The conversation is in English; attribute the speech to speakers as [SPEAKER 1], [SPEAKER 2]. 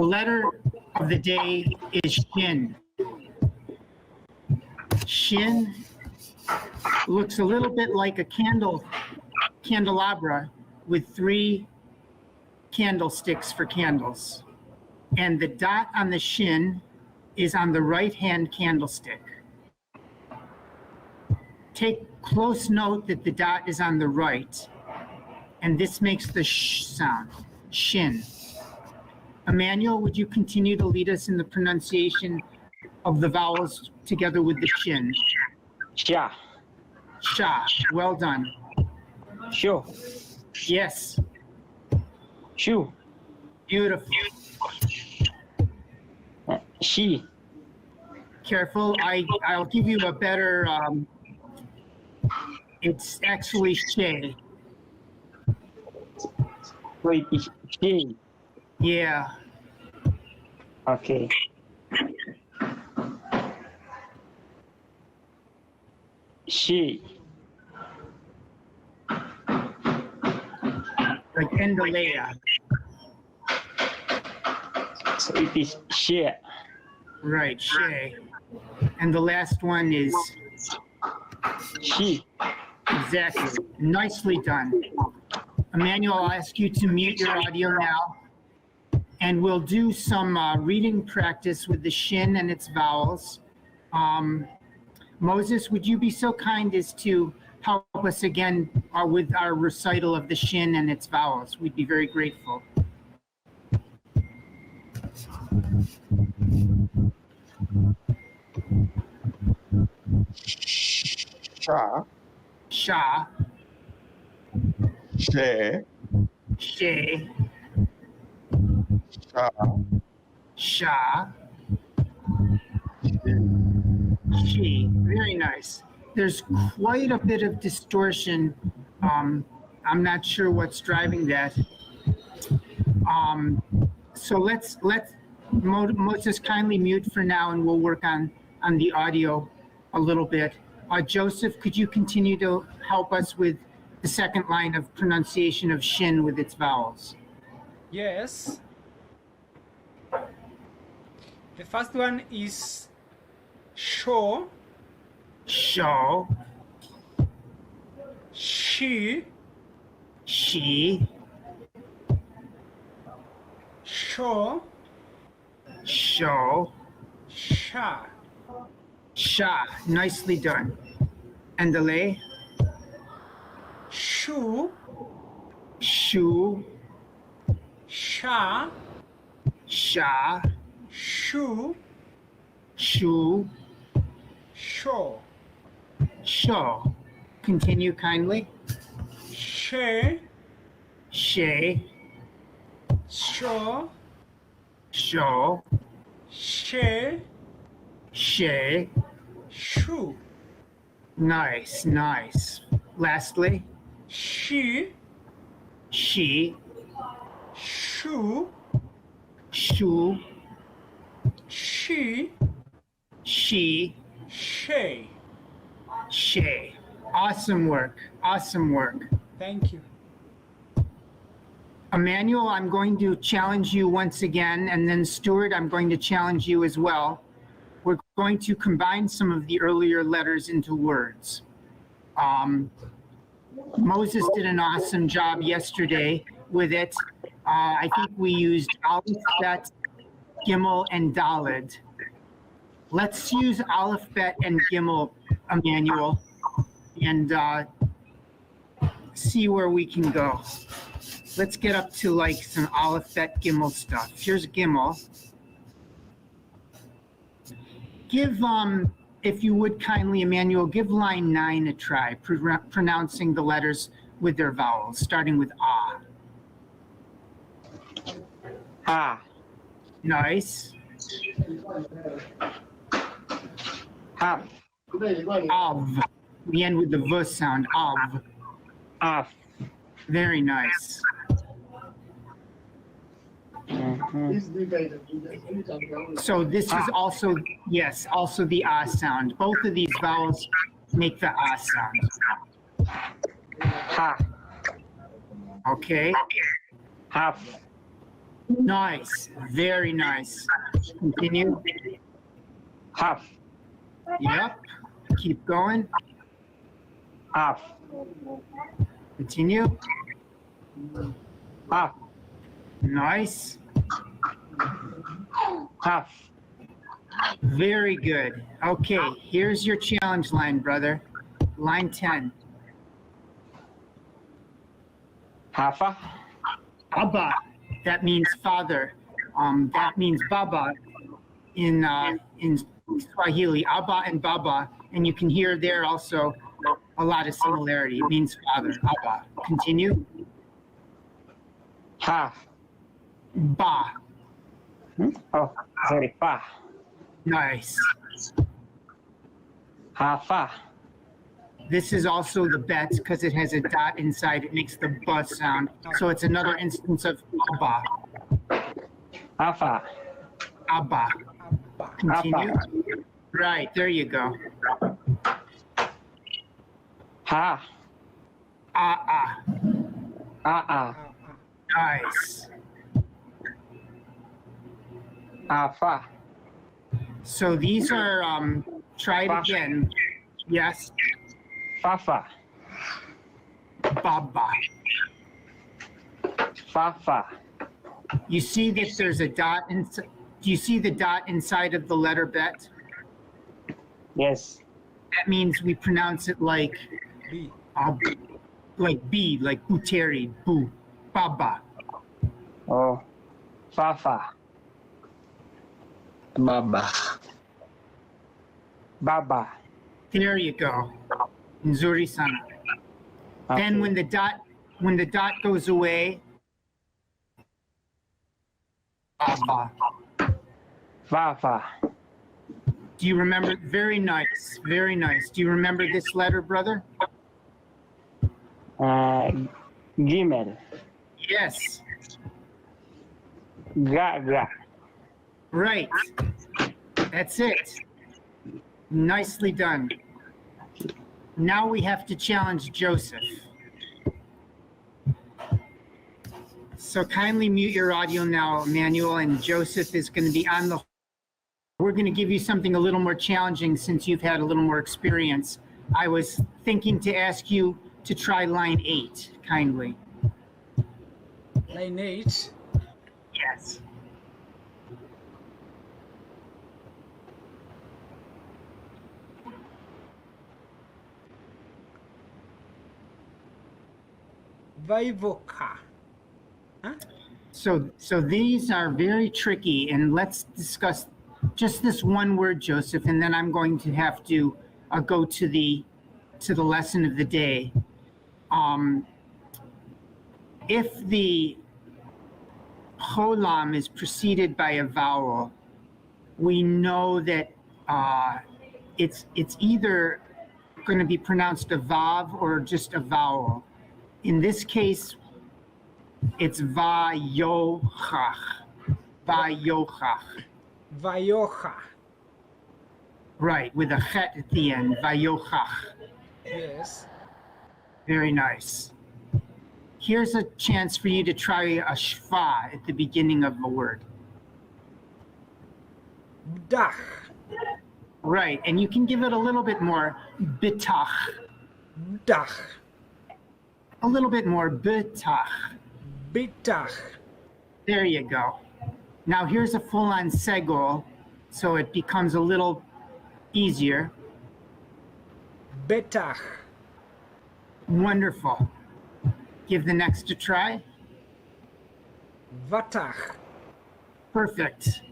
[SPEAKER 1] The letter of the day is Shin. Shin looks a little bit like a candelabra with 3 candlesticks for candles. And the dot on the shin is on the right-hand candlestick. Take close note that the dot is on the right, and this makes the sh sound, shin. Emmanuel, would you continue to lead us in the pronunciation of the vowels together with the shin?
[SPEAKER 2] Sha.
[SPEAKER 1] Sha, well done.
[SPEAKER 2] Shu.
[SPEAKER 1] Yes,
[SPEAKER 2] Shu.
[SPEAKER 1] beautiful.
[SPEAKER 2] She.
[SPEAKER 1] Careful, I'll give you a better, it's actually she.
[SPEAKER 2] Wait, she.
[SPEAKER 1] Yeah,
[SPEAKER 2] Okay. She.
[SPEAKER 1] like Endelea.
[SPEAKER 2] So it is she.
[SPEAKER 1] Right, she. And the last one is
[SPEAKER 2] She.
[SPEAKER 1] exactly. Nicely done. Emmanuel, I'll ask you to mute your audio now. And we'll do some reading practice with the shin and its vowels. Moses, would you be so kind as to help us again with our recital of the shin and its vowels? We'd be very grateful.
[SPEAKER 3] Sha,
[SPEAKER 1] Sha,
[SPEAKER 3] she,
[SPEAKER 1] she,
[SPEAKER 3] sha,
[SPEAKER 1] sha, she. Very nice. There's quite a bit of distortion. I'm not sure what's driving that. So let's Moses kindly mute for now, and we'll work on the audio a little bit. Joseph, could you continue to help us with the second line of pronunciation of shin with its vowels?
[SPEAKER 4] Yes. The first one is sho,
[SPEAKER 1] Sho,
[SPEAKER 4] she,
[SPEAKER 1] she,
[SPEAKER 4] sho,
[SPEAKER 1] sho,
[SPEAKER 4] sha.
[SPEAKER 1] sha. Nicely done. Endele,
[SPEAKER 4] Shu,
[SPEAKER 1] shu,
[SPEAKER 4] sha,
[SPEAKER 1] sha,
[SPEAKER 4] shu,
[SPEAKER 1] shu,
[SPEAKER 4] sho.
[SPEAKER 1] sho. Continue kindly.
[SPEAKER 4] She,
[SPEAKER 1] She,
[SPEAKER 4] sho,
[SPEAKER 1] sho,
[SPEAKER 4] she,
[SPEAKER 1] she.
[SPEAKER 4] shu.
[SPEAKER 1] Nice, nice. Lastly,
[SPEAKER 4] She,
[SPEAKER 1] she,
[SPEAKER 4] shu,
[SPEAKER 1] shu,
[SPEAKER 4] she,
[SPEAKER 1] she,
[SPEAKER 4] she.
[SPEAKER 1] she. Awesome work, awesome work.
[SPEAKER 4] Thank you.
[SPEAKER 1] Emmanuel, I'm going to challenge you once again, and then Stuart, I'm going to challenge you as well. We're going to combine some of the earlier letters into words. Moses did an awesome job yesterday with it. I think we used Alphabet, Gimel, and Daled. Let's use Alphabet and Gimel, Emmanuel, and see where we can go. Let's get up to like some Alphabet Gimel stuff. Here's Gimel. Give, if you would kindly, Emmanuel, give line 9 a try, pronouncing the letters with their vowels, starting with ah.
[SPEAKER 2] Ah.
[SPEAKER 1] Nice.
[SPEAKER 2] Have.
[SPEAKER 1] Av. We end with the v sound, av.
[SPEAKER 2] Af.
[SPEAKER 1] Very nice. So this is also, yes, also the ah sound. Both of these vowels make the ah sound.
[SPEAKER 2] Ha.
[SPEAKER 1] Okay.
[SPEAKER 2] Have.
[SPEAKER 1] Nice. Very nice. Continue.
[SPEAKER 2] Half.
[SPEAKER 1] Yep. Keep going.
[SPEAKER 2] Half.
[SPEAKER 1] Continue.
[SPEAKER 2] Half.
[SPEAKER 1] Nice.
[SPEAKER 2] Half.
[SPEAKER 1] Very good. Okay, here's your challenge line, brother. Line 10.
[SPEAKER 2] Hafa.
[SPEAKER 1] Abba. That means father. That means baba in Swahili. Abba and baba, and you can hear there also a lot of similarity. It means father. Abba. Continue.
[SPEAKER 2] Half.
[SPEAKER 1] Ba.
[SPEAKER 2] Oh, sorry. Pa.
[SPEAKER 1] Nice.
[SPEAKER 2] Hafa.
[SPEAKER 1] This is also the bet because it has a dot inside. It makes the ba sound. So it's another instance of abba.
[SPEAKER 2] Hafa.
[SPEAKER 1] Abba.
[SPEAKER 4] Abba.
[SPEAKER 1] Continue. Right, there you go.
[SPEAKER 2] Ha.
[SPEAKER 1] Ah.
[SPEAKER 2] Ah.
[SPEAKER 1] Nice.
[SPEAKER 2] Afa.
[SPEAKER 1] So these are, try it again. Yes.
[SPEAKER 2] Fafa.
[SPEAKER 1] Baba.
[SPEAKER 2] Fafa.
[SPEAKER 1] You see that there's a dot inside. Do you see the dot inside of the letter bet?
[SPEAKER 2] Yes.
[SPEAKER 1] That means we pronounce it like
[SPEAKER 4] B.
[SPEAKER 1] B, like Buteri, Bu, Baba.
[SPEAKER 2] Oh. Fafa.
[SPEAKER 3] Baba.
[SPEAKER 2] Baba.
[SPEAKER 1] There you go. Nzuri sana. Then when the dot goes away, Baba.
[SPEAKER 2] Fafa.
[SPEAKER 1] Do you remember? Very nice, very nice. Do you remember this letter, brother?
[SPEAKER 2] Gimel.
[SPEAKER 1] Yes.
[SPEAKER 2] Ga.
[SPEAKER 1] Right. That's it. Nicely done. Now we have to challenge Joseph. So kindly mute your audio now, Emmanuel, and Joseph is going to be on the. We're going to give you something a little more challenging since you've had a little more experience. I was thinking to ask you to try line 8, kindly.
[SPEAKER 4] Line 8.
[SPEAKER 1] Yes.
[SPEAKER 4] Vaivoka. Huh?
[SPEAKER 1] So these are very tricky, and let's discuss just this one word, Joseph, and then I'm going to have to go to the lesson of the day. If the cholam is preceded by a vowel, we know that it's either going to be pronounced a vav or just a vowel. In this case, it's vayochach. Vayochach.
[SPEAKER 4] Vayocha.
[SPEAKER 1] Right, with a chet at the end. Vayochach.
[SPEAKER 4] Yes.
[SPEAKER 1] Very nice. Here's a chance for you to try a shva at the beginning of a word.
[SPEAKER 4] Dach.
[SPEAKER 1] Right, and you can give it a little bit more bitach.
[SPEAKER 4] Dach.
[SPEAKER 1] A little bit more bitach.
[SPEAKER 4] Bitach.
[SPEAKER 1] There you go. Now here's a full-on segol, so it becomes a little easier.
[SPEAKER 4] Betach.
[SPEAKER 1] Wonderful. Give the next a try.
[SPEAKER 4] Vatach.
[SPEAKER 1] Perfect.